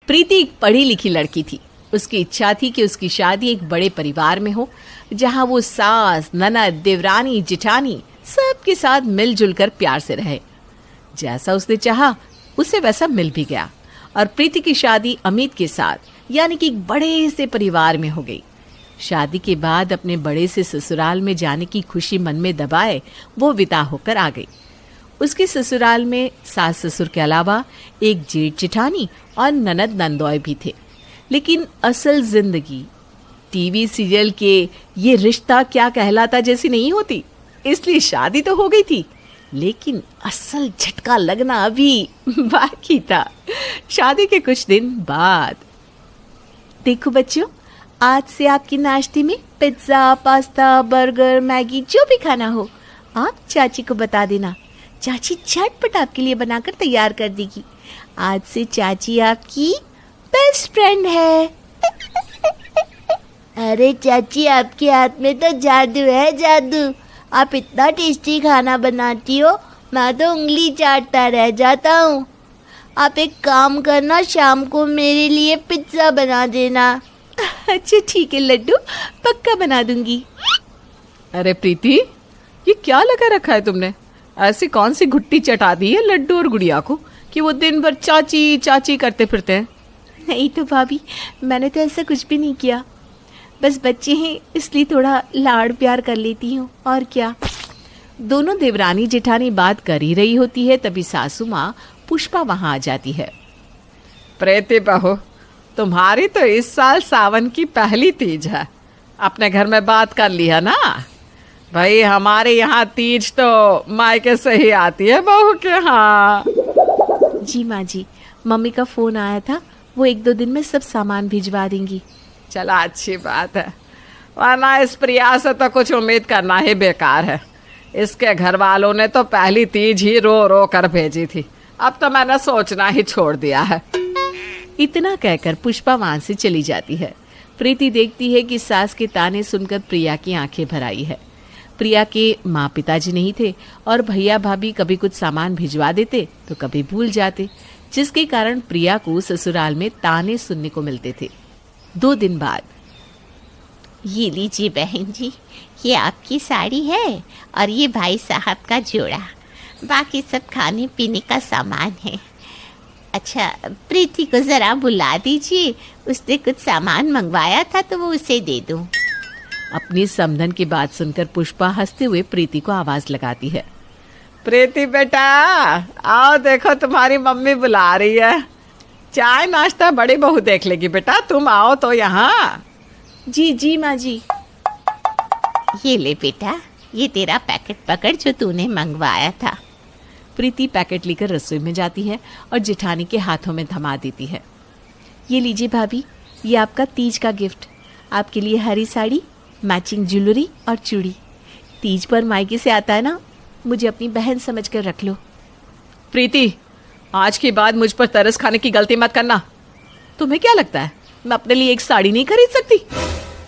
प्रीति एक पढ़ी लिखी लड़की थी। उसकी इच्छा थी कि उसकी शादी एक बड़े परिवार में हो, जहां वो सास, ननद, देवरानी, जिठानी सबके साथ मिलजुल कर प्यार से रहे। जैसा उसने चाहा उसे वैसा मिल भी गया और प्रीति की शादी अमित के साथ, यानी कि एक बड़े से परिवार में हो गई। शादी के बाद अपने बड़े से ससुराल में जाने की खुशी मन में दबाए वो विदा होकर आ गई। उसके ससुराल में सास ससुर के अलावा एक जेठ जेठानी और ननद नंदोय भी थे। लेकिन असल जिंदगी टीवी सीरियल के ये रिश्ता क्या कहलाता जैसी नहीं होती, इसलिए शादी तो हो गई थी, लेकिन असल झटका लगना अभी बाकी था। शादी के कुछ दिन बाद। देखो बच्चों, आज से आपके नाश्ते में पिज्जा, पास्ता, बर्गर, मैगी जो भी खाना हो आप चाची को बता देना। चाची झटपट आपके लिए बनाकर तैयार कर देगी। आज से चाची आपकी बेस्ट फ्रेंड है। अरे चाची, आपके हाथ में तो जादू है, जादू। आप इतना टेस्टी खाना बनाती हो, मैं तो उंगली चाटता रह जाता हूँ। आप एक काम करना, शाम को मेरे लिए पिज्ज़ा बना देना। अच्छा ठीक है लड्डू, पक्का बना दूंगी। अरे प्रीति, ये क्या लगा रखा है तुमने? ऐसी कौन सी घुट्टी चटा दी है लड्डू और गुड़िया को कि वो दिन भर चाची चाची करते फिरते हैं? नहीं तो भाभी, मैंने तो ऐसा कुछ भी नहीं किया। बस बच्चे हैं इसलिए थोड़ा लाड़ प्यार कर लेती हूँ, और क्या। दोनों देवरानी जेठानी बात कर ही रही होती है, तभी सासू माँ पुष्पा वहां आ जाती है। प्रीति बहू, तुम्हारी तो इस साल सावन की पहली तीज है। अपने घर में बात कर ली है ना? भाई हमारे यहाँ तीज तो मायके से ही आती है बहू के। हाँ जी माँ जी, मम्मी का फोन आया था, वो 1-2 दिन में सब सामान भिजवा देंगी। चला अच्छी बात है, वरना इस प्रिया से तो कुछ उम्मीद करना ही बेकार है। इसके घर वालों ने तो पहली तीज ही रो रो कर भेजी थी, अब तो मैंने सोचना ही छोड़ दिया है। इतना कहकर पुष्पा वहां से चली जाती है। प्रीति देखती है कि सास के ताने सुनकर प्रिया की आंखें भर आई है। प्रिया के माँ पिताजी नहीं थे और भैया भाभी कभी कुछ सामान भिजवा देते तो कभी भूल जाते, जिसके कारण प्रिया को ससुराल में ताने सुनने को मिलते थे। 2 दिन बाद। ये लीजिए बहन जी, ये आपकी साड़ी है और ये भाई साहब का जोड़ा। बाकी सब खाने पीने का सामान है। अच्छा, प्रीति को ज़रा बुला दीजिए, उसने कुछ सामान मंगवाया था तो वो उसे दे दूँ। अपनी समधन की बात सुनकर पुष्पा हंसते हुए प्रीति को आवाज लगाती है। प्रीति बेटा, आओ देखो तुम्हारी मम्मी बुला रही है। चाय नाश्ता बड़ी बहू देख लेगी बेटा, तुम आओ तो यहाँ। जी जी माँ जी। ये ले बेटा, ये तेरा पैकेट पकड़ जो तूने मंगवाया था। प्रीति पैकेट लेकर रसोई में जाती है और जेठानी के हाथों में थमा देती है। ये लीजिए भाभी, ये आपका तीज का गिफ्ट। आपके लिए हरी साड़ी, मैचिंग ज्वेलरी और चूड़ी। तीज पर मायके से आता है ना, मुझे अपनी बहन समझकर रख लो। प्रीति, आज के बाद मुझ पर तरस खाने की गलती मत करना। तुम्हें क्या लगता है मैं अपने लिए एक साड़ी नहीं खरीद सकती?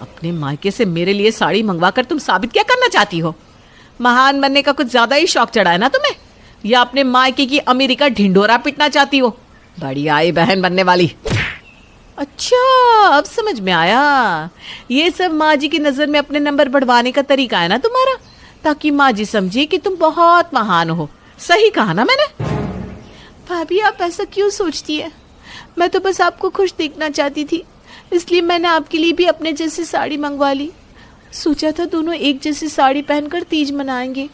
अपने मायके से मेरे लिए साड़ी मंगवा कर तुम साबित क्या करना चाहती हो? महान बनने का कुछ ज्यादा ही शौक चढ़ा है ना तुम्हें, या अपने मायके की अमीरी का ढिंढोरा पीटना चाहती हो? बड़ी आई बहन बनने वाली। अच्छा, अब समझ में आया। ये सब माँ जी की नजर में अपने नंबर बढ़वाने का तरीका है ना तुम्हारा, ताकि माँ जी समझे कि तुम बहुत महान हो। सही कहा ना मैंने? भाभी आप ऐसा क्यों सोचती है? मैं तो बस आपको खुश देखना चाहती थी, इसलिए मैंने आपके लिए भी अपने जैसी साड़ी मंगवा ली। सोचा था दोनों एक जैसी साड़ी पहनकर तीज मनाएंगे।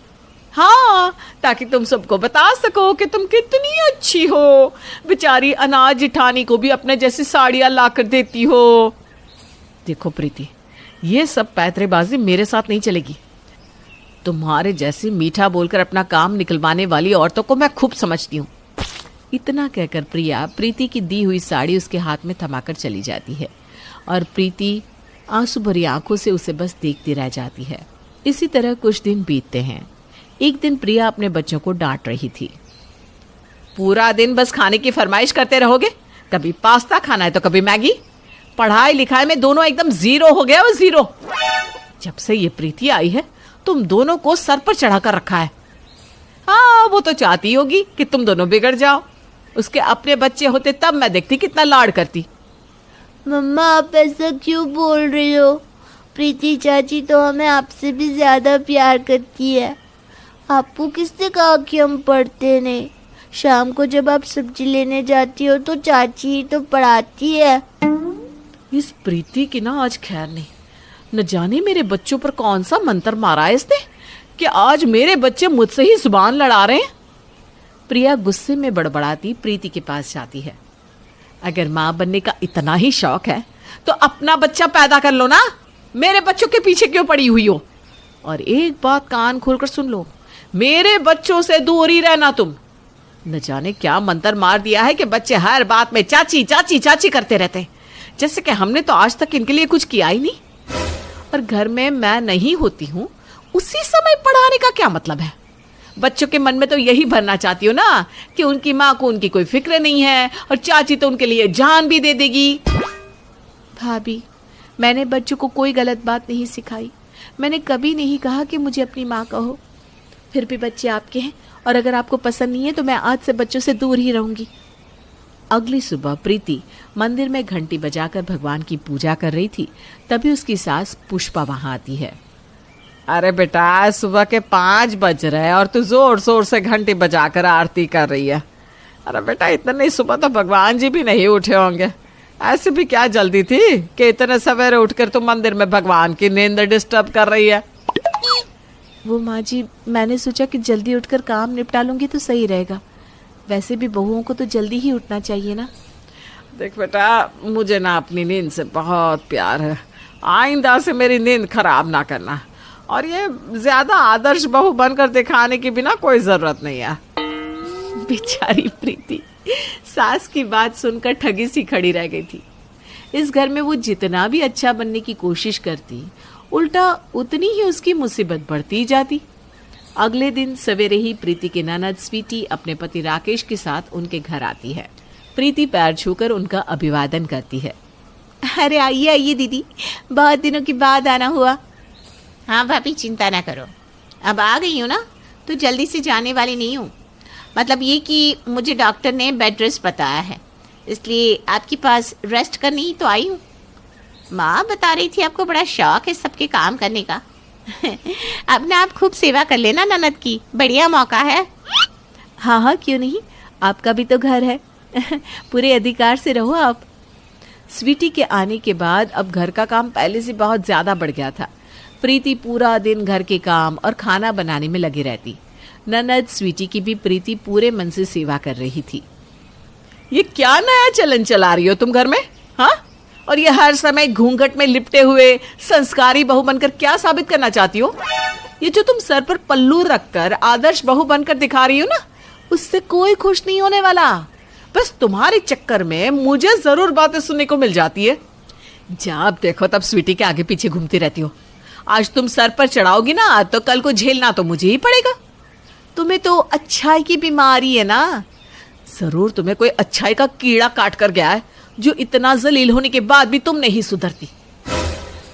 हाँ, ताकि तुम सबको बता सको कि तुम कितनी अच्छी हो। बेचारी अनाज जिठानी को भी अपने जैसी साड़ियाँ ला कर देती हो। देखो प्रीति, ये सब पैतरेबाजी मेरे साथ नहीं चलेगी। तुम्हारे जैसी मीठा बोलकर अपना काम निकलवाने वाली औरतों को मैं खूब समझती हूँ। इतना कहकर प्रिया प्रीति की दी हुई साड़ी उसके हाथ में थमाकर चली जाती है और प्रीति आंसू भरी आंखों से उसे बस देखती रह जाती है। इसी तरह कुछ दिन बीतते हैं। एक दिन प्रिया अपने बच्चों को डांट रही थी। पूरा दिन बस खाने की फरमाइश करते रहोगे, कभी पास्ता खाना है तो कभी मैगी। पढ़ाई लिखाई में दोनों एकदम जीरो हो गया, वो जीरो। जब से ये प्रीति आई है तुम दोनों को सर पर चढ़ा कर रखा है। हाँ, वो तो चाहती होगी कि तुम दोनों बिगड़ जाओ। उसके अपने बच्चे होते तब मैं देखती कितना लाड करती। मम्मा आप ऐसा क्यों बोल रही हो? प्रीति चाची तो हमें आपसे भी ज्यादा प्यार करती है। आपको किसने कहा कि हम पढ़ते नहीं? शाम को जब आप सब्जी लेने जाती हो तो चाची ही तो पढ़ाती है। इस प्रीति की ना आज खैर नहीं। न जाने मेरे बच्चों पर कौन सा मंत्र मारा है इसने कि आज मेरे बच्चे मुझसे ही जुबान लड़ा रहे हैं। प्रिया गुस्से में बड़बड़ाती प्रीति के पास जाती है। अगर माँ बनने का इतना ही शौक है तो अपना बच्चा पैदा कर लो ना, मेरे बच्चों के पीछे क्यों पड़ी हुई हो? और एक बात कान खोलकर सुन लो, मेरे बच्चों से दूर ही रहना तुम। न जाने क्या मंत्र मार दिया है कि बच्चे हर बात में चाची चाची चाची करते रहते हैं, जैसे कि हमने तो आज तक इनके लिए कुछ किया ही नहीं। और घर में मैं नहीं होती हूँ उसी समय पढ़ाने का क्या मतलब है? बच्चों के मन में तो यही भरना चाहती हो ना कि उनकी माँ को उनकी कोई फिक्र नहीं है और चाची तो उनके लिए जान भी दे देगी। भाभी, मैंने बच्चों को कोई गलत बात नहीं सिखाई। मैंने कभी नहीं कहा कि मुझे अपनी माँ कहो। फिर भी बच्चे आपके हैं और अगर आपको पसंद नहीं है तो मैं आज से बच्चों से दूर ही रहूंगी। अगली सुबह प्रीति मंदिर में घंटी बजाकर भगवान की पूजा कर रही थी। तभी उसकी सास पुष्पा वहां आती है। अरे बेटा, सुबह के 5 बज रहे हैं और तू जोर शोर से घंटी बजाकर आरती कर रही है। अरे बेटा, इतनी सुबह तो भगवान जी भी नहीं उठे होंगे। ऐसे भी क्या जल्दी थी कि इतने सवेरे उठकर तू मंदिर में भगवान की नींद डिस्टर्ब कर रही है? वो माँ जी, मैंने सोचा कि जल्दी उठकर काम निपटा लूंगी तो सही रहेगा। वैसे भी बहुओं को तो जल्दी ही उठना चाहिए ना। देख बेटा, मुझे ना अपनी नींद से बहुत प्यार है। आइंदा से मेरी नींद खराब ना करना। और ये ज्यादा आदर्श बहू बनकर दिखाने की भी ना कोई जरूरत नहीं है। बेचारी प्रीति सास की बात सुनकर ठगी सी खड़ी रह गई थी। इस घर में वो जितना भी अच्छा बनने की कोशिश करती, उल्टा उतनी ही उसकी मुसीबत बढ़ती जाती। अगले दिन सवेरे ही प्रीति की ननद स्वीटी अपने पति राकेश के साथ उनके घर आती है। प्रीति पैर छूकर उनका अभिवादन करती है। अरे आइए आइए दीदी, बहुत दिनों के बाद आना हुआ। हाँ भाभी, चिंता ना करो, अब आ गई हूँ ना तो जल्दी से जाने वाली नहीं हूँ। मतलब ये कि मुझे डॉक्टर ने बेड रेस्ट बताया है, इसलिए आपके पास रेस्ट करनी ही तो आई हूँ। माँ बता रही थी आपको बड़ा शौक है सबके काम करने का। अब ना आप खूब सेवा कर लेना ननद की, बढ़िया मौका है। हाँ हाँ, क्यों नहीं, आपका भी तो घर है। पूरे अधिकार से रहो आप। स्वीटी के आने के बाद अब घर का काम पहले से बहुत ज्यादा बढ़ गया था। प्रीति पूरा दिन घर के काम और खाना बनाने में लगी रहती। ननद स्वीटी की भी प्रीति पूरे मन से सेवा कर रही थी। ये क्या नया चलन चला रही हो तुम घर में, हाँ? और ये हर समय घूंघट में लिपटे हुए संस्कारी बहू बनकर क्या साबित करना चाहती हो? ये जो तुम सर पर पल्लू रखकर आदर्श बहू बनकर दिखा रही हो ना, उससे कोई खुश नहीं होने वाला। बस तुम्हारे चक्कर में मुझे जरूर बातें सुनने को मिल जाती है। जब देखो तब स्वीटी के आगे पीछे घूमती रहती हो। आज तुम सर पर चढ़ाओगी ना तो कल को झेलना तो मुझे ही पड़ेगा। तुम्हें तो अच्छाई की बीमारी है ना। जरूर तुम्हें कोई अच्छाई का कीड़ा काट कर गया है जो इतना जलील होने के बाद भी तुम नहीं सुधरती।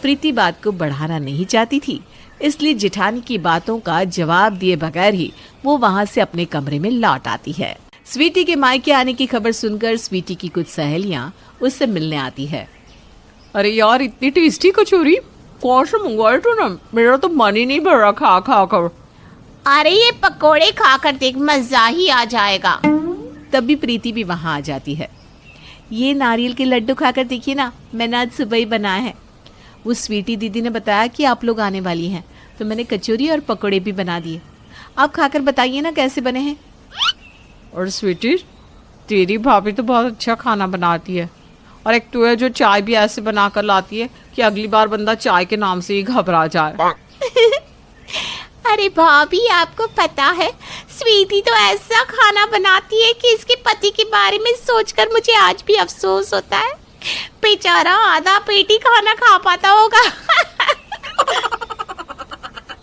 प्रीति बात को बढ़ाना नहीं चाहती थी, इसलिए जेठानी की बातों का जवाब दिए बगैर ही वो वहां से अपने कमरे में लौट आती है। स्वीटी के मायके आने की खबर सुनकर स्वीटी की कुछ सहेलियां उससे मिलने आती है। अरे यार, इतनी टेस्टी कचौरी कौन से मंगवाए तूने? मेरा तो मन ही नहीं भर रहा खा खा कर। अरे ये पकोड़े खाकर देख, मजा ही आ जाएगा। तभी प्रीति भी वहां आ जाती है। ये नारियल के लड्डू खाकर देखिए ना, मैंने आज सुबह ही बनाया है। वो स्वीटी दीदी ने बताया कि आप लोग आने वाली हैं, तो मैंने कचौरी और पकोड़े भी बना दिए। आप खाकर बताइए ना कैसे बने हैं। और स्वीटी, तेरी भाभी तो बहुत अच्छा खाना बनाती है। और एक तो है जो चाय भी ऐसे बनाकर लाती है कि अगली बार बंदा चाय के नाम से ही घबरा जाए। अरे भाभी, आपको पता है स्वीटी तो ऐसा खाना बनाती है कि इसके पति के बारे में सोचकर मुझे आज भी अफसोस होता है। बेचारा आधा पेट ही खाना खा पाता होगा।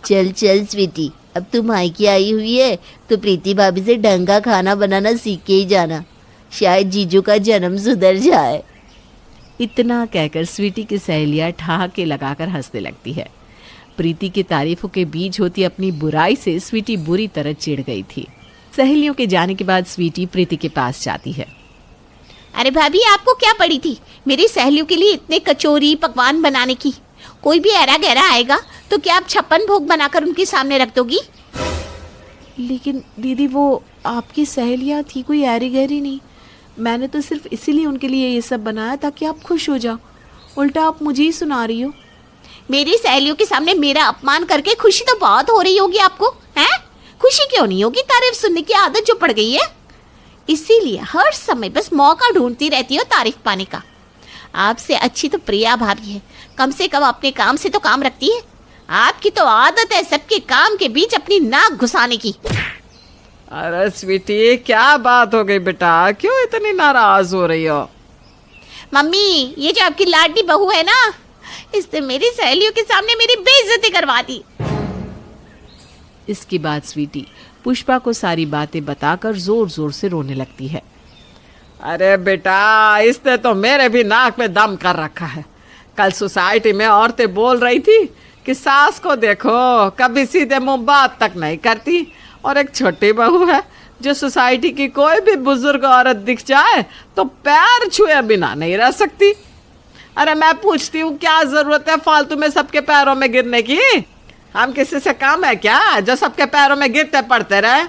चल चल स्वीटी, अब तू मायके आई हुई है तो प्रीति भाभी से ढंग का खाना बनाना सीख के ही जाना, शायद जीजू का जन्म सुधर जाए। इतना कहकर स्वीटी की सहेलियां ठहाके लगाकर हंसने लगती है। प्रीति की तारीफों के बीच होती अपनी बुराई से स्वीटी बुरी तरह चिढ़ गई थी। सहेलियों के जाने के बाद स्वीटी प्रीति के पास जाती है। अरे भाभी, आपको क्या पड़ी थी मेरी सहेलियों के लिए इतने कचौरी पकवान बनाने की? कोई भी ऐरा गहरा आएगा तो क्या आप 56 भोग बनाकर उनके सामने रख दोगी? लेकिन दीदी, वो आपकी सहेलियाँ थी, कोई ऐरी गहरी नहीं। मैंने तो सिर्फ इसीलिए उनके लिए ये सब बनाया ताकि आप खुश हो जाओ। उल्टा आप मुझे ही सुना रही हो। मेरी सहेलियों के सामने मेरा अपमान करके खुशी तो बहुत हो रही होगी आपको, हैं? खुशी क्यों नहीं होगी? तारीफ सुनने की आदत जो पड़ गई है, इसीलिए हर समय बस मौका ढूंढती रहती हो तारीफ पाने का। आपसे अच्छी तो प्रिया भाभी है, कम से कम अपने काम से तो काम रखती है। आपकी तो आदत है सबके काम के बीच अपनी नाक घुसाने की। अरे स्वीटी, क्या बात हो गई बेटा? क्यों इतनी नाराज हो रही हो? मम्मी, ये जो आपकी लाडली बहू है ना, इसने मेरी सहेलियों के सामने मेरी बेइज्जती करवा दी। इसके बाद स्वीटी पुष्पा को सारी बातें बताकर जोर जोर से रोने लगती है। अरे बेटा, इसने तो मेरे भी नाक में दम कर रखा है। कल सोसाइटी में औरतें बोल रही थी कि सास को देखो, कभी सीधे मुंह बात तक नहीं करती, और एक छोटी बहू है जो सोसाइटी की कोई भी बुजुर्ग औरत दिख जाए तो पैर छुए बिना नहीं रह सकती। अरे मैं पूछती हूँ, क्या जरूरत है फालतू में सबके पैरों में गिरने की? हम किसी से कम है क्या जो सबके पैरों में गिरते पड़ते रहे?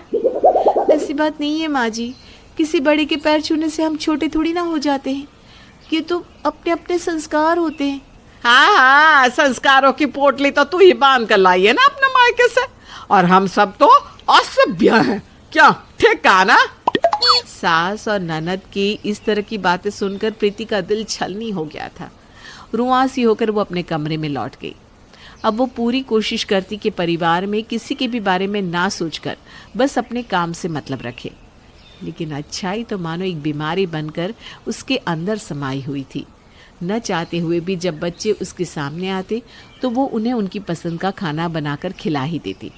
ऐसी बात नहीं है माँ जी, किसी बड़े के पैर छूने से हम छोटे थोड़ी ना हो जाते हैं। ये तो अपने अपने संस्कार होते हैं। हाँ हाँ, संस्कारों की पोटली तो तू ही बांध कर लाई है ना अपने मायके से, और हम सब तो असभ्य हैं। क्या ठीक कहा ना? सास और ननद की इस तरह की बातें सुनकर प्रीति का दिल छलनी हो गया था। रुआंसी होकर वो अपने कमरे में लौट गई। अब वो पूरी कोशिश करती कि परिवार में किसी के भी बारे में ना सोचकर बस अपने काम से मतलब रखे, लेकिन अच्छाई तो मानो एक बीमारी बनकर उसके अंदर समाई हुई थी। न चाहते हुए भी जब बच्चे उसके सामने आते तो वो उन्हें उनकी पसंद का खाना बनाकर खिला ही देती।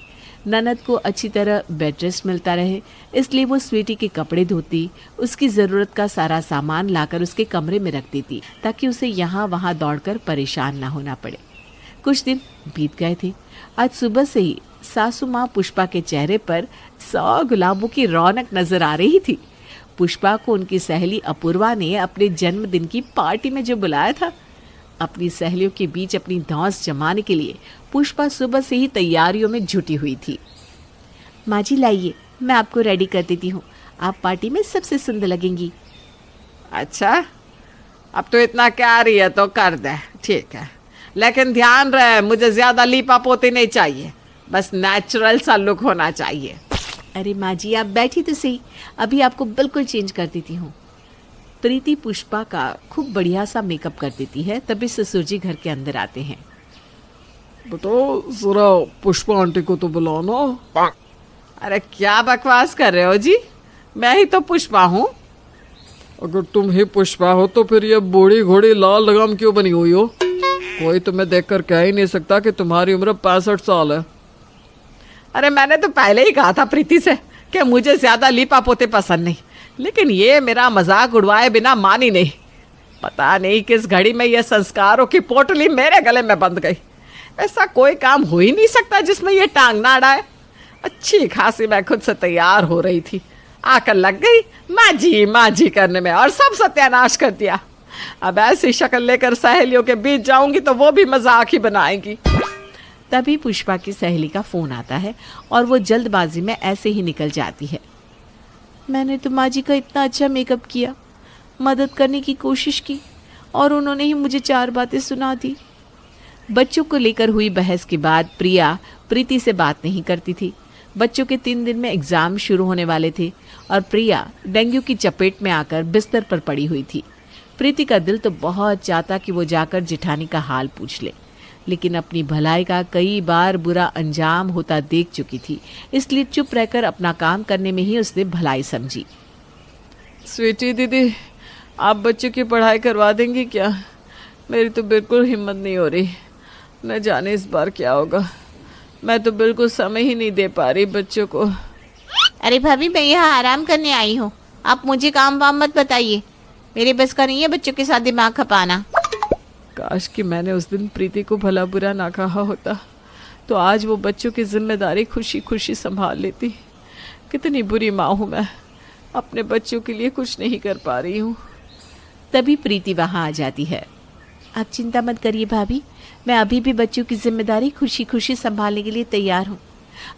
ननद को अच्छी तरह बेड रेस्ट मिलता रहे, इसलिए वो स्वीटी के कपड़े धोती, उसकी ज़रूरत का सारा सामान लाकर उसके कमरे में रख देती ताकि उसे यहाँ वहाँ दौड़कर परेशान ना होना पड़े। कुछ दिन बीत गए थे। आज सुबह से ही सासू माँ पुष्पा के चेहरे पर 100 गुलाबों की रौनक नजर आ रही थी। पुष्पा को उनकी सहेली अपूर्वा ने अपने जन्मदिन की पार्टी में जो बुलाया था, अपनी सहेलियों के बीच अपनी धौंस जमाने के लिए पुष्पा सुबह से ही तैयारियों में जुटी हुई थी। माँ जी लाइए, मैं आपको रेडी कर देती हूँ, आप पार्टी में सबसे सुंदर लगेंगी। अच्छा, अब तो इतना कह रही है तो कर दे, ठीक है, लेकिन ध्यान रहे मुझे ज्यादा लीपा पोती नहीं चाहिए, बस नेचुरल सा लुक होना चाहिए। अरे माँ जी, आप बैठी तो सही, अभी आपको बिल्कुल चेंज कर देती हूँ। प्रीति पुष्पा का खूब बढ़िया सा मेकअप कर देती है। तभी ससुर जी घर के अंदर आते हैं। बेटो, जरा पुष्पा आंटी को तो बुलाओ ना। अरे क्या बकवास कर रहे हो जी, मैं ही तो पुष्पा हूँ। अगर तुम ही पुष्पा हो तो फिर ये बूढ़ी घोड़ी लाल लगाम क्यों बनी हुई हो? कोई तुम्हें देखकर कह ही नहीं सकता कि तुम्हारी उम्र 65 साल है। अरे मैंने तो पहले ही कहा था प्रीति से कि मुझे ज्यादा लीपा पोते पसंद नहीं, लेकिन ये मेरा मजाक उड़वाए बिना मानी नहीं। पता नहीं किस घड़ी में ये संस्कारों की पोटली मेरे गले में बंध गई। ऐसा कोई काम हो ही नहीं सकता जिसमें ये टांग ना अड़ाए। अच्छी खासी मैं खुद से तैयार हो रही थी, आकर लग गई माँ जी करने में और सब सत्यानाश कर दिया। अब ऐसी शक्ल लेकर सहेलियों के बीच जाऊंगी तो वो भी मजाक ही बनाएंगी। तभी पुष्पा की सहेली का फोन आता है और वो जल्दबाजी में ऐसे ही निकल जाती है। मैंने तो माँ जी का इतना अच्छा मेकअप किया, मदद करने की कोशिश की, और उन्होंने ही मुझे 4 बातें सुना दी। बच्चों को लेकर हुई बहस के बाद प्रिया प्रीति से बात नहीं करती थी। बच्चों के 3 दिन में एग्जाम शुरू होने वाले थे और प्रिया डेंगू की चपेट में आकर बिस्तर पर पड़ी हुई थी। प्रीति का दिल तो बहुत चाहता कि वो जाकर जेठानी का हाल पूछ ले, लेकिन अपनी भलाई का कई बार बुरा अंजाम होता देख चुकी थी, इसलिए चुप रहकर अपना काम करने में ही उसने भलाई समझी। स्वीटी दीदी, आप बच्चों की पढ़ाई करवा देंगी क्या? मेरी तो बिल्कुल हिम्मत नहीं हो रही, न जाने इस बार क्या होगा। मैं तो बिल्कुल समय ही नहीं दे पा रही बच्चों को। अरे भाभी, मैं यहाँ आराम करने आई हूँ, आप मुझे काम वाम मत बताइए, मेरे बस का नहीं है बच्चों के साथ दिमाग खपाना। काश कि मैंने उस दिन प्रीति को भला बुरा ना कहा होता, तो आज वो बच्चों की जिम्मेदारी खुशी खुशी संभाल लेती। कितनी बुरी माँ हूँ मैं, अपने बच्चों के लिए कुछ नहीं कर पा रही हूँ। तभी प्रीति वहां आ जाती है। आप चिंता मत करिए भाभी, मैं अभी भी बच्चों की जिम्मेदारी खुशी खुशी संभालने के लिए तैयार हूँ।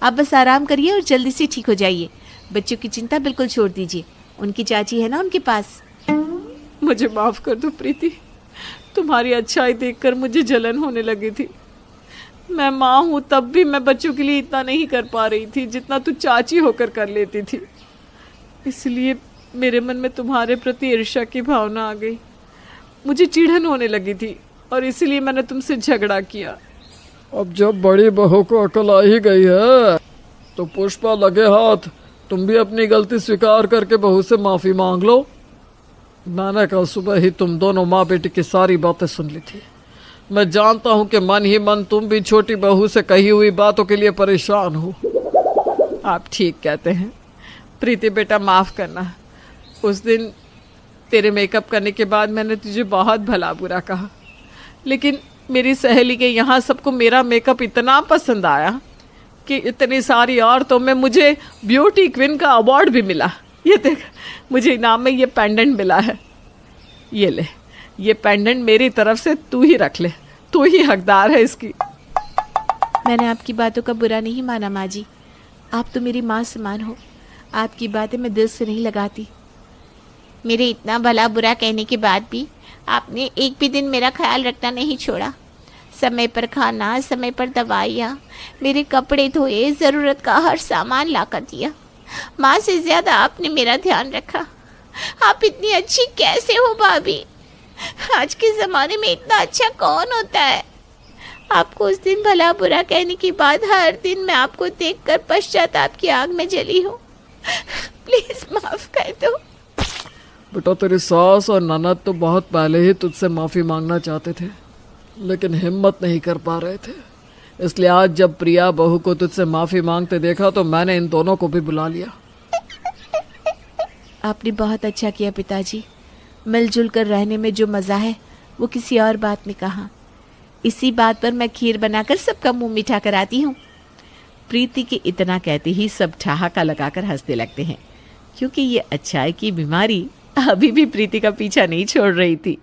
आप बस आराम करिए और जल्दी से ठीक हो जाइए। बच्चों की चिंता बिल्कुल छोड़ दीजिए, उनकी चाची है ना उनके पास। मुझे माफ कर दो प्रीति, तुम्हारी अच्छाई देखकर मुझे जलन होने लगी थी। मैं माँ हूँ तब भी मैं बच्चों के लिए इतना नहीं कर पा रही थी जितना तू चाची होकर कर लेती थी। इसलिए मेरे मन में तुम्हारे प्रति ईर्ष्या की भावना आ गई, मुझे चिढ़न होने लगी थी और इसीलिए मैंने तुमसे झगड़ा किया। अब जब बड़ी बहू को अकल आ ही गई है तो पुष्पा लगे हाथ तुम भी अपनी गलती स्वीकार करके बहू से माफी मांग लो। मैंने कल सुबह ही तुम दोनों माँ बेटी की सारी बातें सुन ली थी। मैं जानता हूँ कि मन ही मन तुम भी छोटी बहू से कही हुई बातों के लिए परेशान हो। आप ठीक कहते हैं प्रीति बेटा, माफ करना। उस दिन तेरे मेकअप करने के बाद मैंने तुझे बहुत भला बुरा कहा, लेकिन मेरी सहेली के यहाँ सबको मेरा मेकअप इतना पसंद आया कि इतनी सारी औरतों में मुझे ब्यूटी क्वीन का अवार्ड भी मिला। ये देख, मुझे इनाम में ये पेंडेंट मिला है। ये ले, ये पेंडेंट मेरी तरफ से तू ही रख ले, तू ही हकदार है इसकी। मैंने आपकी बातों का बुरा नहीं माना माँ जी, आप तो मेरी माँ समान हो, आपकी बातें मैं दिल से नहीं लगाती। मेरे इतना भला बुरा कहने के बाद भी आपने एक भी दिन मेरा ख्याल रखना नहीं छोड़ा। समय पर खाना, समय पर दवाइयाँ, मेरे कपड़े धोए, ज़रूरत का हर सामान ला कर दिया। माँ से ज़्यादा आपने मेरा ध्यान रखा। आप इतनी अच्छी कैसे हो भाभी? आज के ज़माने में इतना अच्छा कौन होता है? आपको उस दिन भला बुरा कहने के बाद हर दिन मैं आपको देखकर पश्चाताप की आग में जली हूँ। प्लीज़ माफ़ कर दो। बेटा, तेरी सास और ननद तो बहुत पहले ही तुझसे माफ़ी मांगना चाहते थे, लेकिन हिम्मत नहीं कर पा रहे थे। इसलिए आज जब प्रिया बहू को तुझसे माफ़ी मांगते देखा तो मैंने इन दोनों को भी बुला लिया। आपने बहुत अच्छा किया पिताजी, मिलजुल कर रहने में जो मज़ा है वो किसी और बात में कहाँ। इसी बात पर मैं खीर बनाकर सबका मुंह मीठा कराती हूँ। प्रीति के इतना कहते ही सब ठहाका लगाकर हंसने लगते हैं, क्योंकि ये अच्छाई की बीमारी अभी भी प्रीति का पीछा नहीं छोड़ रही थी।